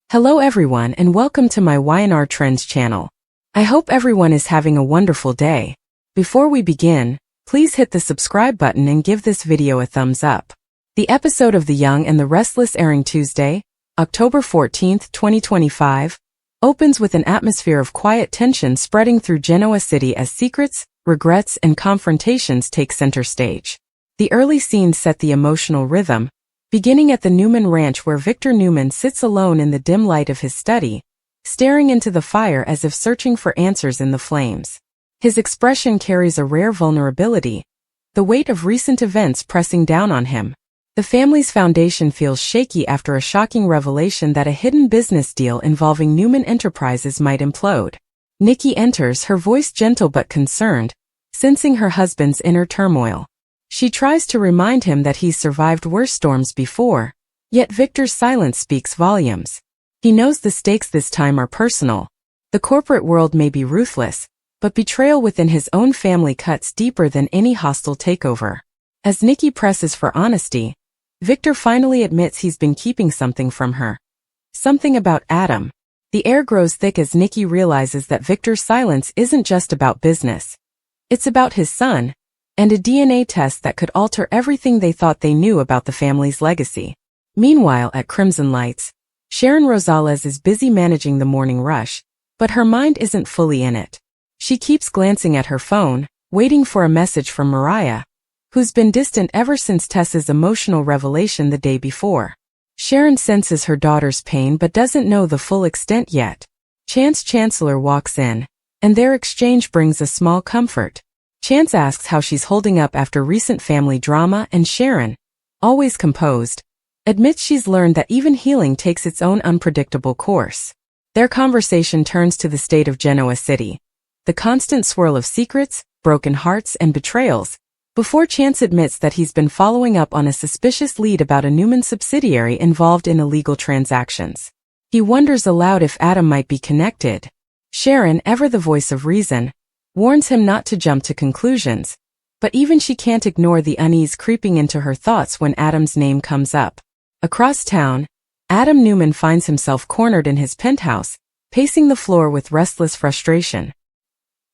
Hello everyone and welcome to my Y&R Trends channel. I hope everyone is having a wonderful day. Before we begin, please hit the subscribe button and give this video a thumbs up. The episode of The Young and the Restless airing Tuesday, October 14, 2025, opens with an atmosphere of quiet tension spreading through Genoa City as secrets, regrets, and confrontations take center stage. The early scenes set the emotional rhythm, beginning at the Newman Ranch where Victor Newman sits alone in the dim light of his study, staring into the fire as if searching for answers in the flames. His expression carries a rare vulnerability, the weight of recent events pressing down on him. The family's foundation feels shaky after a shocking revelation that a hidden business deal involving Newman Enterprises might implode. Nikki enters, her voice gentle but concerned, sensing her husband's inner turmoil. She tries to remind him that he's survived worse storms before, yet Victor's silence speaks volumes. He knows the stakes this time are personal. The corporate world may be ruthless, but betrayal within his own family cuts deeper than any hostile takeover. As Nikki presses for honesty, Victor finally admits he's been keeping something from her. Something about Adam. The air grows thick as Nikki realizes that Victor's silence isn't just about business. It's about his son, and a DNA test that could alter everything they thought they knew about the family's legacy. Meanwhile, at Crimson Lights, Sharon Rosales is busy managing the morning rush, but her mind isn't fully in it. She keeps glancing at her phone, waiting for a message from Mariah, who's been distant ever since Tessa's emotional revelation the day before. Sharon senses her daughter's pain but doesn't know the full extent yet. Chance Chancellor walks in, and their exchange brings a small comfort. Chance asks how she's holding up after recent family drama, and Sharon, always composed, admits she's learned that even healing takes its own unpredictable course. Their conversation turns to the state of Genoa City, the constant swirl of secrets, broken hearts, and betrayals, before Chance admits that he's been following up on a suspicious lead about a Newman subsidiary involved in illegal transactions. He wonders aloud if Adam might be connected. Sharon, ever the voice of reason, warns him not to jump to conclusions, but even she can't ignore the unease creeping into her thoughts when Adam's name comes up. Across town, Adam Newman finds himself cornered in his penthouse, pacing the floor with restless frustration.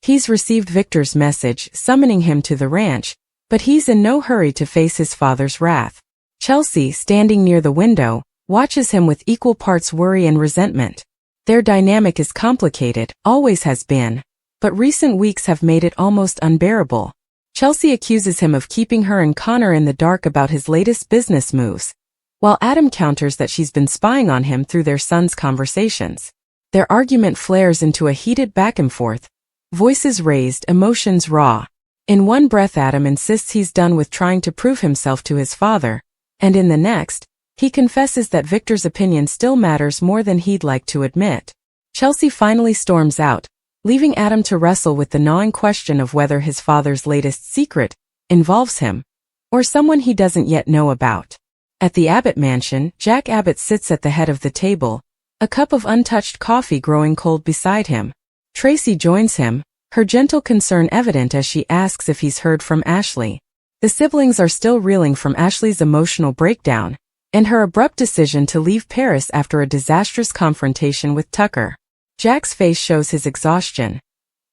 He's received Victor's message summoning him to the ranch, but he's in no hurry to face his father's wrath. Chelsea, standing near the window, watches him with equal parts worry and resentment. Their dynamic is complicated, always has been, but recent weeks have made it almost unbearable. Chelsea accuses him of keeping her and Connor in the dark about his latest business moves, while Adam counters that she's been spying on him through their son's conversations. Their argument flares into a heated back and forth, voices raised, emotions raw. In one breath, Adam insists he's done with trying to prove himself to his father, and in the next, he confesses that Victor's opinion still matters more than he'd like to admit. Chelsea finally storms out, leaving Adam to wrestle with the gnawing question of whether his father's latest secret involves him, or someone he doesn't yet know about. At the Abbott mansion, Jack Abbott sits at the head of the table, a cup of untouched coffee growing cold beside him. Tracy joins him, her gentle concern evident as she asks if he's heard from Ashley. The siblings are still reeling from Ashley's emotional breakdown, and her abrupt decision to leave Paris after a disastrous confrontation with Tucker. Jack's face shows his exhaustion.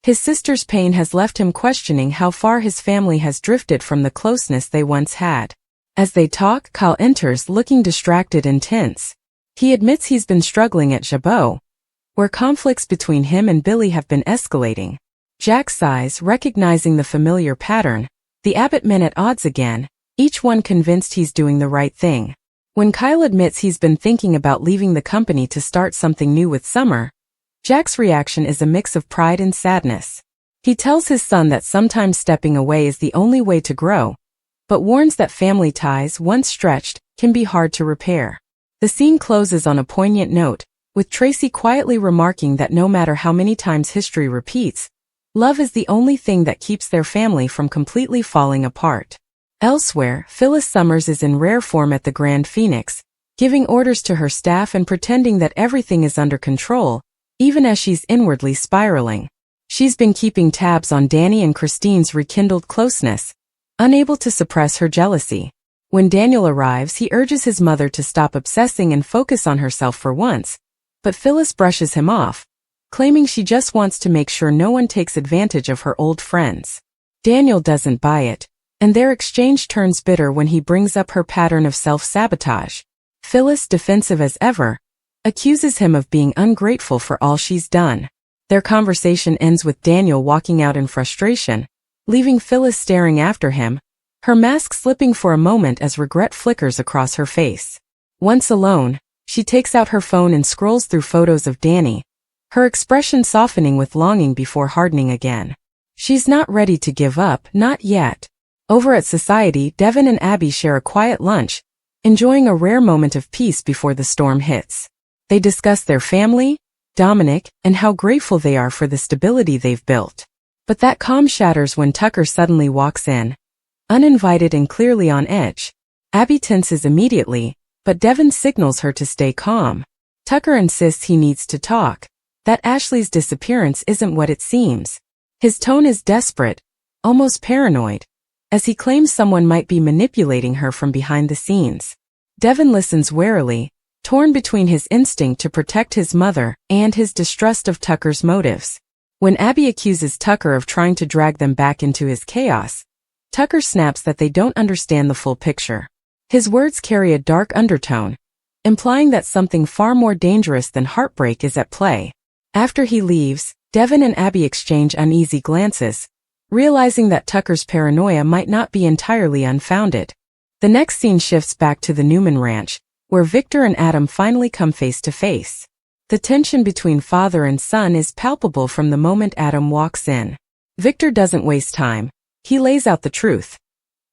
His sister's pain has left him questioning how far his family has drifted from the closeness they once had. As they talk, Kyle enters looking distracted and tense. He admits he's been struggling at Jabot, where conflicts between him and Billy have been escalating. Jack sighs, recognizing the familiar pattern, the Abbott men at odds again, each one convinced he's doing the right thing. When Kyle admits he's been thinking about leaving the company to start something new with Summer, Jack's reaction is a mix of pride and sadness. He tells his son that sometimes stepping away is the only way to grow, but warns that family ties, once stretched, can be hard to repair. The scene closes on a poignant note, with Tracy quietly remarking that no matter how many times history repeats, love is the only thing that keeps their family from completely falling apart. Elsewhere, Phyllis Summers is in rare form at the Grand Phoenix, giving orders to her staff and pretending that everything is under control, even as she's inwardly spiraling. She's been keeping tabs on Danny and Christine's rekindled closeness, unable to suppress her jealousy. When Daniel arrives, he urges his mother to stop obsessing and focus on herself for once, but Phyllis brushes him off, claiming she just wants to make sure no one takes advantage of her old friends. Daniel doesn't buy it, and their exchange turns bitter when he brings up her pattern of self-sabotage. Phyllis, defensive as ever, accuses him of being ungrateful for all she's done. Their conversation ends with Daniel walking out in frustration, leaving Phyllis staring after him, her mask slipping for a moment as regret flickers across her face. Once alone, she takes out her phone and scrolls through photos of Danny, her expression softening with longing before hardening again. She's not ready to give up, not yet. Over at Society, Devin and Abby share a quiet lunch, enjoying a rare moment of peace before the storm hits. They discuss their family, Dominic, and how grateful they are for the stability they've built. But that calm shatters when Tucker suddenly walks in, uninvited and clearly on edge. Abby tenses immediately, but Devin signals her to stay calm. Tucker insists he needs to talk, that Ashley's disappearance isn't what it seems. His tone is desperate, almost paranoid, as he claims someone might be manipulating her from behind the scenes. Devin listens warily, torn between his instinct to protect his mother and his distrust of Tucker's motives. When Abby accuses Tucker of trying to drag them back into his chaos, Tucker snaps that they don't understand the full picture. His words carry a dark undertone, implying that something far more dangerous than heartbreak is at play. After he leaves, Devin and Abby exchange uneasy glances, realizing that Tucker's paranoia might not be entirely unfounded. The next scene shifts back to the Newman Ranch, where Victor and Adam finally come face to face. The tension between father and son is palpable from the moment Adam walks in. Victor doesn't waste time. He lays out the truth.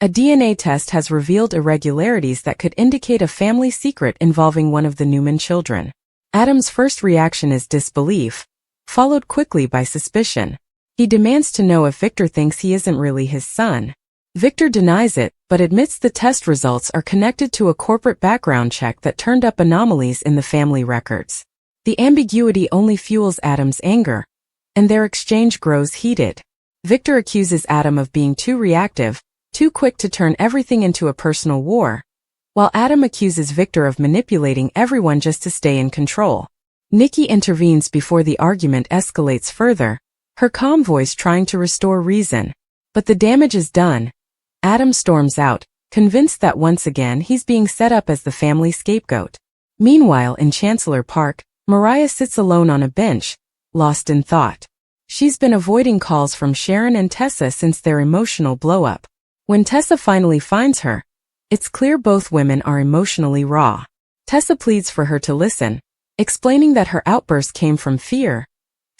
A DNA test has revealed irregularities that could indicate a family secret involving one of the Newman children. Adam's first reaction is disbelief, followed quickly by suspicion. He demands to know if Victor thinks he isn't really his son. Victor denies it, but admits the test results are connected to a corporate background check that turned up anomalies in the family records. The ambiguity only fuels Adam's anger, and their exchange grows heated. Victor accuses Adam of being too reactive, too quick to turn everything into a personal war, while Adam accuses Victor of manipulating everyone just to stay in control. Nikki intervenes before the argument escalates further, her calm voice trying to restore reason. But the damage is done. Adam storms out, convinced that once again he's being set up as the family scapegoat. Meanwhile, in Chancellor Park, Mariah sits alone on a bench, lost in thought. She's been avoiding calls from Sharon and Tessa since their emotional blow-up. When Tessa finally finds her, it's clear both women are emotionally raw. Tessa pleads for her to listen, explaining that her outburst came from fear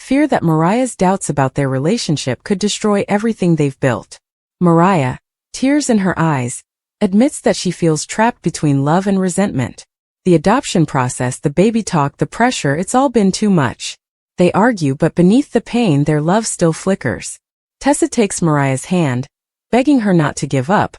that Mariah's doubts about their relationship could destroy everything they've built. Mariah, tears in her eyes, admits that she feels trapped between love and resentment. The adoption process, the baby talk, the pressure, it's all been too much. They argue, but beneath the pain their love still flickers. Tessa takes Mariah's hand, begging her not to give up,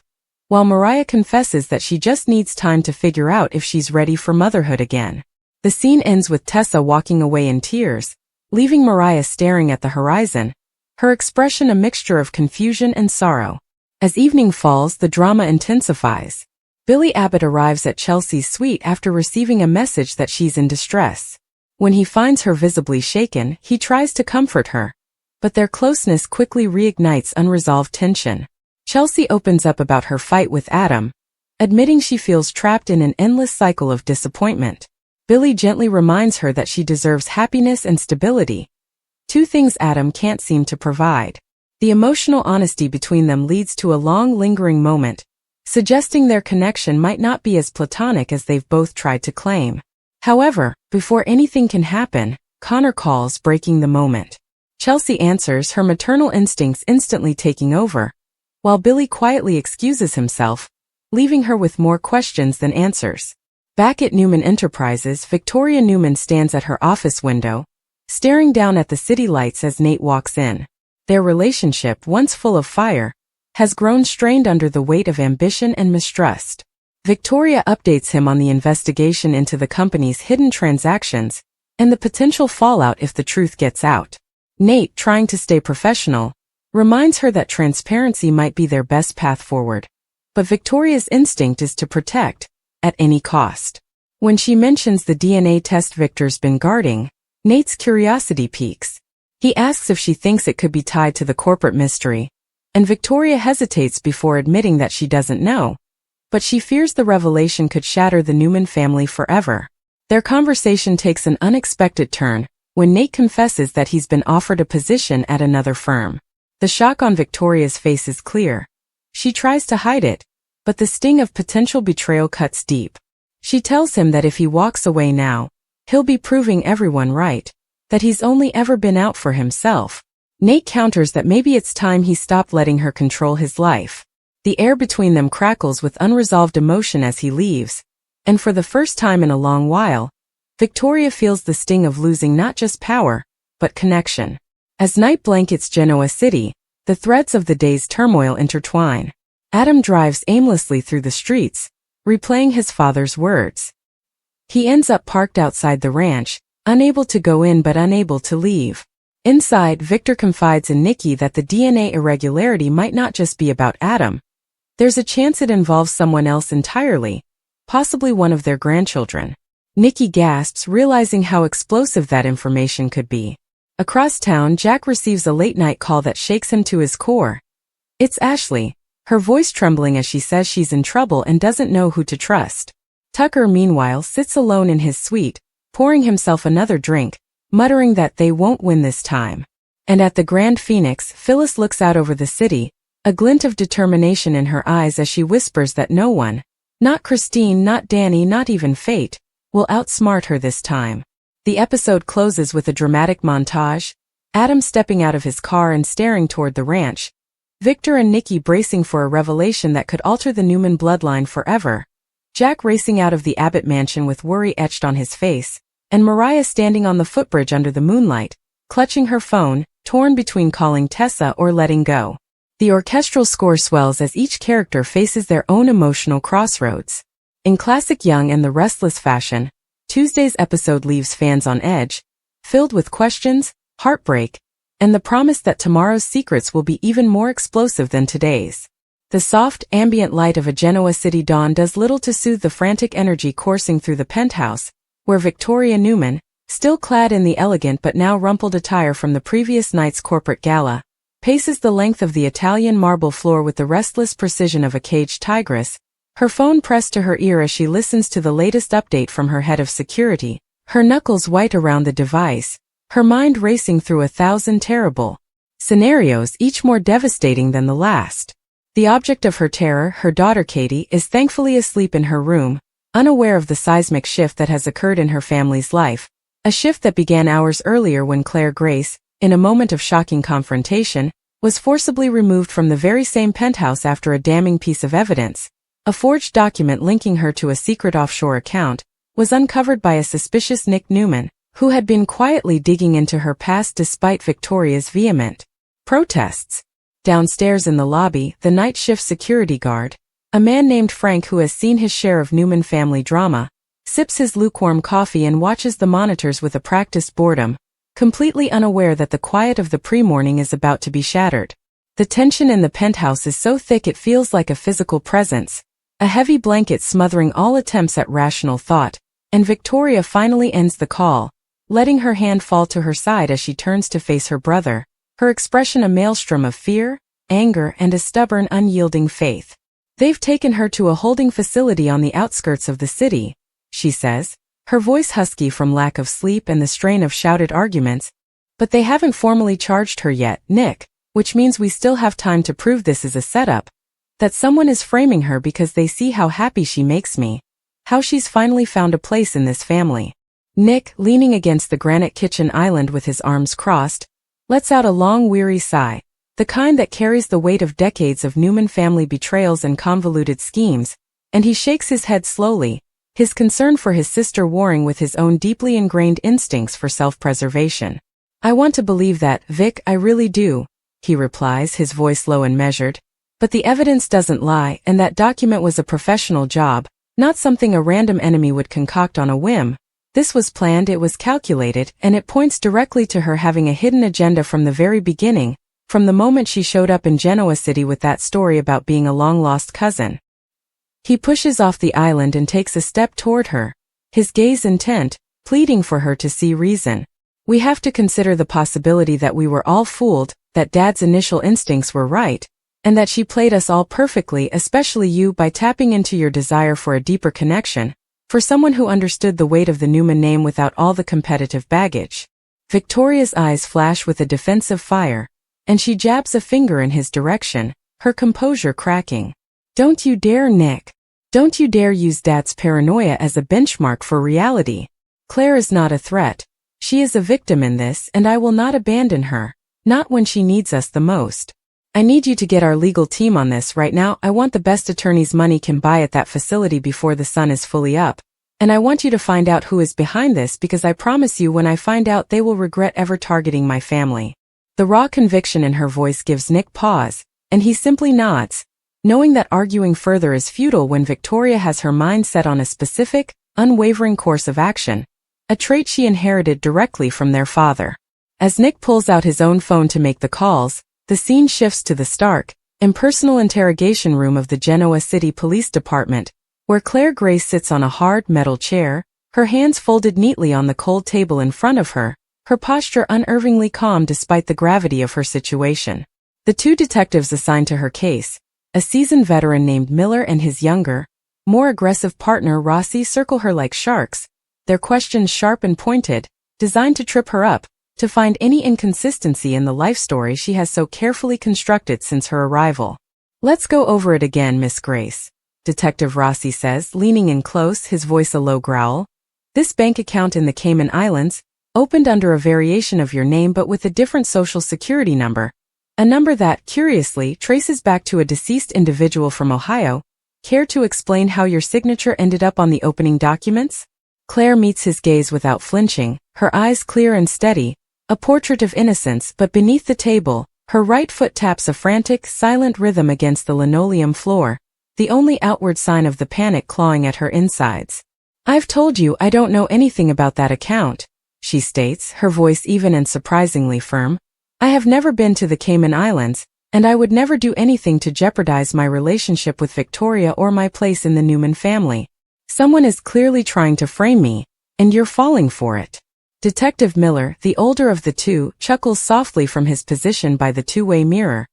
while Mariah confesses that she just needs time to figure out if she's ready for motherhood again. The scene ends with Tessa walking away in tears, leaving Mariah staring at the horizon, her expression a mixture of confusion and sorrow. As evening falls, the drama intensifies. Billy Abbott arrives at Chelsea's suite after receiving a message that she's in distress. When he finds her visibly shaken, he tries to comfort her, but their closeness quickly reignites unresolved tension. Chelsea opens up about her fight with Adam, admitting she feels trapped in an endless cycle of disappointment. Billy gently reminds her that she deserves happiness and stability, two things Adam can't seem to provide. The emotional honesty between them leads to a long, lingering moment, suggesting their connection might not be as platonic as they've both tried to claim. However, before anything can happen, Connor calls, breaking the moment. Chelsea answers, her maternal instincts instantly taking over, while Billy quietly excuses himself, leaving her with more questions than answers. Back at Newman Enterprises, Victoria Newman stands at her office window, staring down at the city lights as Nate walks in. Their relationship, once full of fire, has grown strained under the weight of ambition and mistrust. Victoria updates him on the investigation into the company's hidden transactions and the potential fallout if the truth gets out. Nate, trying to stay professional, reminds her that transparency might be their best path forward. But Victoria's instinct is to protect, at any cost. When she mentions the DNA test Victor's been guarding, Nate's curiosity piques. He asks if she thinks it could be tied to the corporate mystery, and Victoria hesitates before admitting that she doesn't know. But she fears the revelation could shatter the Newman family forever. Their conversation takes an unexpected turn when Nate confesses that he's been offered a position at another firm. The shock on Victoria's face is clear. She tries to hide it, but the sting of potential betrayal cuts deep. She tells him that if he walks away now, he'll be proving everyone right, that he's only ever been out for himself. Nate counters that maybe it's time he stopped letting her control his life. The air between them crackles with unresolved emotion as he leaves, and for the first time in a long while, Victoria feels the sting of losing not just power, but connection. As night blankets Genoa City, the threads of the day's turmoil intertwine. Adam drives aimlessly through the streets, replaying his father's words. He ends up parked outside the ranch, unable to go in but unable to leave. Inside, Victor confides in Nikki that the DNA irregularity might not just be about Adam. There's a chance it involves someone else entirely, possibly one of their grandchildren. Nikki gasps, realizing how explosive that information could be. Across town, Jack receives a late-night call that shakes him to his core. It's Ashley, her voice trembling as she says she's in trouble and doesn't know who to trust. Tucker, meanwhile, sits alone in his suite, pouring himself another drink, muttering that they won't win this time. And at the Grand Phoenix, Phyllis looks out over the city, a glint of determination in her eyes as she whispers that no one, not Christine, not Danny, not even fate, will outsmart her this time. The episode closes with a dramatic montage, Adam stepping out of his car and staring toward the ranch, Victor and Nikki bracing for a revelation that could alter the Newman bloodline forever, Jack racing out of the Abbott mansion with worry etched on his face, and Mariah standing on the footbridge under the moonlight, clutching her phone, torn between calling Tessa or letting go. The orchestral score swells as each character faces their own emotional crossroads. In classic Young and the Restless fashion, Tuesday's episode leaves fans on edge, filled with questions, heartbreak, and the promise that tomorrow's secrets will be even more explosive than today's. The soft, ambient light of a Genoa City dawn does little to soothe the frantic energy coursing through the penthouse, where Victoria Newman, still clad in the elegant but now rumpled attire from the previous night's corporate gala, paces the length of the Italian marble floor with the restless precision of a caged tigress, her phone pressed to her ear as she listens to the latest update from her head of security, her knuckles white around the device, her mind racing through 1,000 terrible scenarios, each more devastating than the last. The object of her terror, her daughter Katie, is thankfully asleep in her room, unaware of the seismic shift that has occurred in her family's life, a shift that began hours earlier when Claire Grace, in a moment of shocking confrontation, was forcibly removed from the very same penthouse after a damning piece of evidence. A forged document linking her to a secret offshore account was uncovered by a suspicious Nick Newman, who had been quietly digging into her past despite Victoria's vehement protests. Downstairs in the lobby, the night shift security guard, a man named Frank who has seen his share of Newman family drama, sips his lukewarm coffee and watches the monitors with a practiced boredom, completely unaware that the quiet of the pre-morning is about to be shattered. The tension in the penthouse is so thick it feels like a physical presence, a heavy blanket smothering all attempts at rational thought, and Victoria finally ends the call, letting her hand fall to her side as she turns to face her brother, her expression a maelstrom of fear, anger, and a stubborn, unyielding faith. "They've taken her to a holding facility on the outskirts of the city," she says, her voice husky from lack of sleep and the strain of shouted arguments, "but they haven't formally charged her yet, Nick, which means we still have time to prove this is a setup, that someone is framing her because they see how happy she makes me, how she's finally found a place in this family." Nick, leaning against the granite kitchen island with his arms crossed, lets out a long weary sigh, the kind that carries the weight of decades of Newman family betrayals and convoluted schemes, and he shakes his head slowly, his concern for his sister warring with his own deeply ingrained instincts for self-preservation. "I want to believe that, Vic, I really do," he replies, his voice low and measured, "but the evidence doesn't lie, and that document was a professional job, not something a random enemy would concoct on a whim. This was planned, it was calculated, and it points directly to her having a hidden agenda from the very beginning, from the moment she showed up in Genoa City with that story about being a long-lost cousin." He pushes off the island and takes a step toward her, his gaze intent, pleading for her to see reason. We have to consider the possibility that we were all fooled, that Dad's initial instincts were right, and that she played us all perfectly, especially you, by tapping into your desire for a deeper connection, for someone who understood the weight of the Newman name without all the competitive baggage. Victoria's eyes flash with a defensive fire, and she jabs a finger in his direction, her composure cracking. Don't you dare, Nick. Don't you dare use Dad's paranoia as a benchmark for reality. Claire is not a threat. She is a victim in this, and I will not abandon her, not when she needs us the most. I need you to get our legal team on this right now. I want the best attorneys money can buy at that facility before the sun is fully up. And I want you to find out who is behind this, because I promise you when I find out they will regret ever targeting my family. The raw conviction in her voice gives Nick pause, and he simply nods, knowing that arguing further is futile when Victoria has her mind set on a specific, unwavering course of action, a trait she inherited directly from their father. As Nick pulls out his own phone to make the calls, the scene shifts to the stark, impersonal interrogation room of the Genoa City Police Department, where Claire Grace sits on a hard metal chair, her hands folded neatly on the cold table in front of her, her posture unervingly calm despite the gravity of her situation. The two detectives assigned to her case, a seasoned veteran named Miller and his younger, more aggressive partner Rossi, circle her like sharks, their questions sharp and pointed, designed to trip her up, to find any inconsistency in the life story she has so carefully constructed since her arrival. Let's go over it again, Miss Grace, Detective Rossi says, leaning in close, his voice a low growl. This bank account in the Cayman Islands, opened under a variation of your name but with a different social security number, a number that, curiously, traces back to a deceased individual from Ohio. Care to explain how your signature ended up on the opening documents? Claire meets his gaze without flinching, her eyes clear and steady, a portrait of innocence, but beneath the table, her right foot taps a frantic, silent rhythm against the linoleum floor, the only outward sign of the panic clawing at her insides. I've told you I don't know anything about that account, she states, her voice even and surprisingly firm. I have never been to the Cayman Islands, and I would never do anything to jeopardize my relationship with Victoria or my place in the Newman family. Someone is clearly trying to frame me, and you're falling for it. Detective Miller, the older of the two, chuckles softly from his position by the two-way mirror,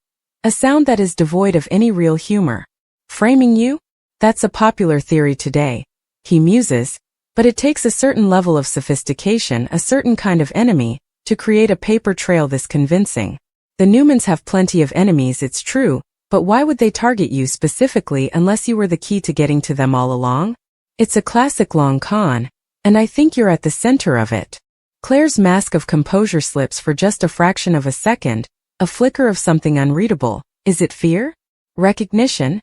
a sound that is devoid of any real humor. Framing you? That's a popular theory today, he muses, but it takes a certain level of sophistication, a certain kind of enemy, to create a paper trail this convincing. The Newmans have plenty of enemies, it's true, but why would they target you specifically unless you were the key to getting to them all along? It's a classic long con, and I think you're at the center of it. Claire's mask of composure slips for just a fraction of a second, a flicker of something unreadable. Is it fear? Recognition?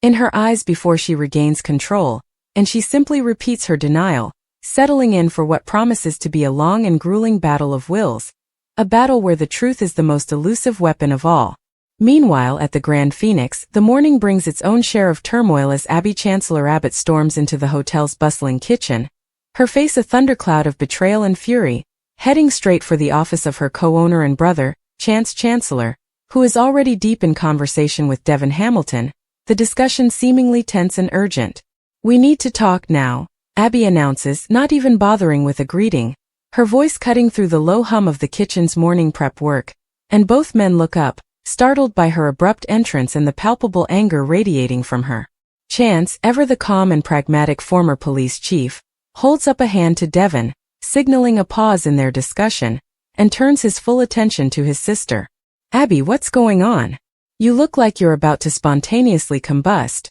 In her eyes before she regains control, and she simply repeats her denial, settling in for what promises to be a long and grueling battle of wills, a battle where the truth is the most elusive weapon of all. Meanwhile, at the Grand Phoenix, the morning brings its own share of turmoil as Abby Chancellor Abbott storms into the hotel's bustling kitchen, her face a thundercloud of betrayal and fury, heading straight for the office of her co-owner and brother, Chance Chancellor, who is already deep in conversation with Devin Hamilton, the discussion seemingly tense and urgent. We need to talk now, Abby announces, not even bothering with a greeting, her voice cutting through the low hum of the kitchen's morning prep work, and both men look up, startled by her abrupt entrance and the palpable anger radiating from her. Chance, ever the calm and pragmatic former police chief, holds up a hand to Devin, signaling a pause in their discussion, and turns his full attention to his sister. Abby, what's going on? You look like you're about to spontaneously combust,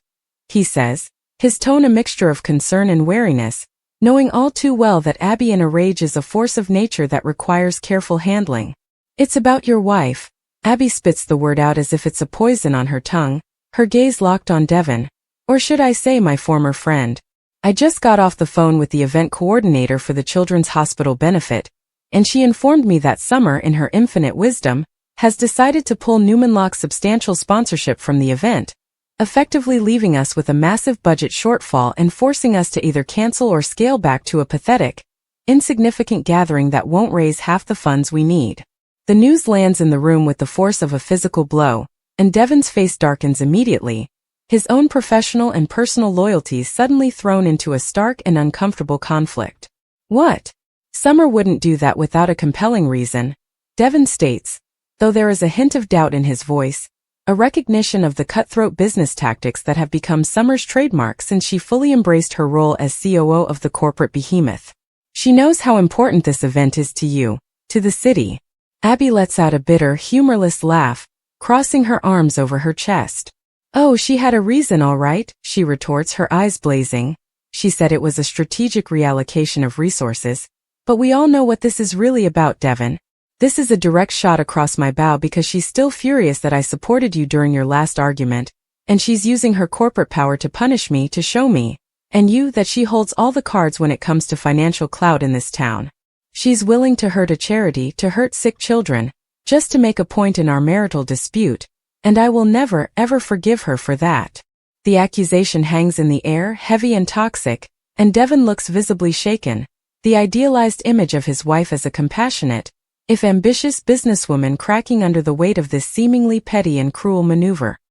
he says, his tone a mixture of concern and wariness, knowing all too well that Abby in a rage is a force of nature that requires careful handling. It's about your wife. Abby spits the word out as if it's a poison on her tongue, her gaze locked on Devin, or should I say my former friend. I just got off the phone with the event coordinator for the Children's Hospital benefit, and she informed me that Summer, in her infinite wisdom, has decided to pull Newman Lock's substantial sponsorship from the event, effectively leaving us with a massive budget shortfall and forcing us to either cancel or scale back to a pathetic, insignificant gathering that won't raise half the funds we need. The news lands in the room with the force of a physical blow, and Devin's face darkens immediately, His own professional and personal loyalties suddenly thrown into a stark and uncomfortable conflict. What? Summer wouldn't do that without a compelling reason, Devon states, though there is a hint of doubt in his voice, a recognition of the cutthroat business tactics that have become Summer's trademark since she fully embraced her role as COO of the corporate behemoth. She knows how important this event is to you, to the city. Abby lets out a bitter, humorless laugh, crossing her arms over her chest. Oh, she had a reason, all right, she retorts, her eyes blazing. She said it was a strategic reallocation of resources. But we all know what this is really about, Devon. This is a direct shot across my bow because she's still furious that I supported you during your last argument, and she's using her corporate power to punish me, to show me, and you, that she holds all the cards when it comes to financial clout in this town. She's willing to hurt a charity, to hurt sick children, just to make a point in our marital dispute, and I will never, ever forgive her for that. The accusation hangs in the air, heavy and toxic, and Devon looks visibly shaken. The idealized image of his wife as a compassionate, if ambitious businesswoman cracking under the weight of this seemingly petty and cruel maneuver.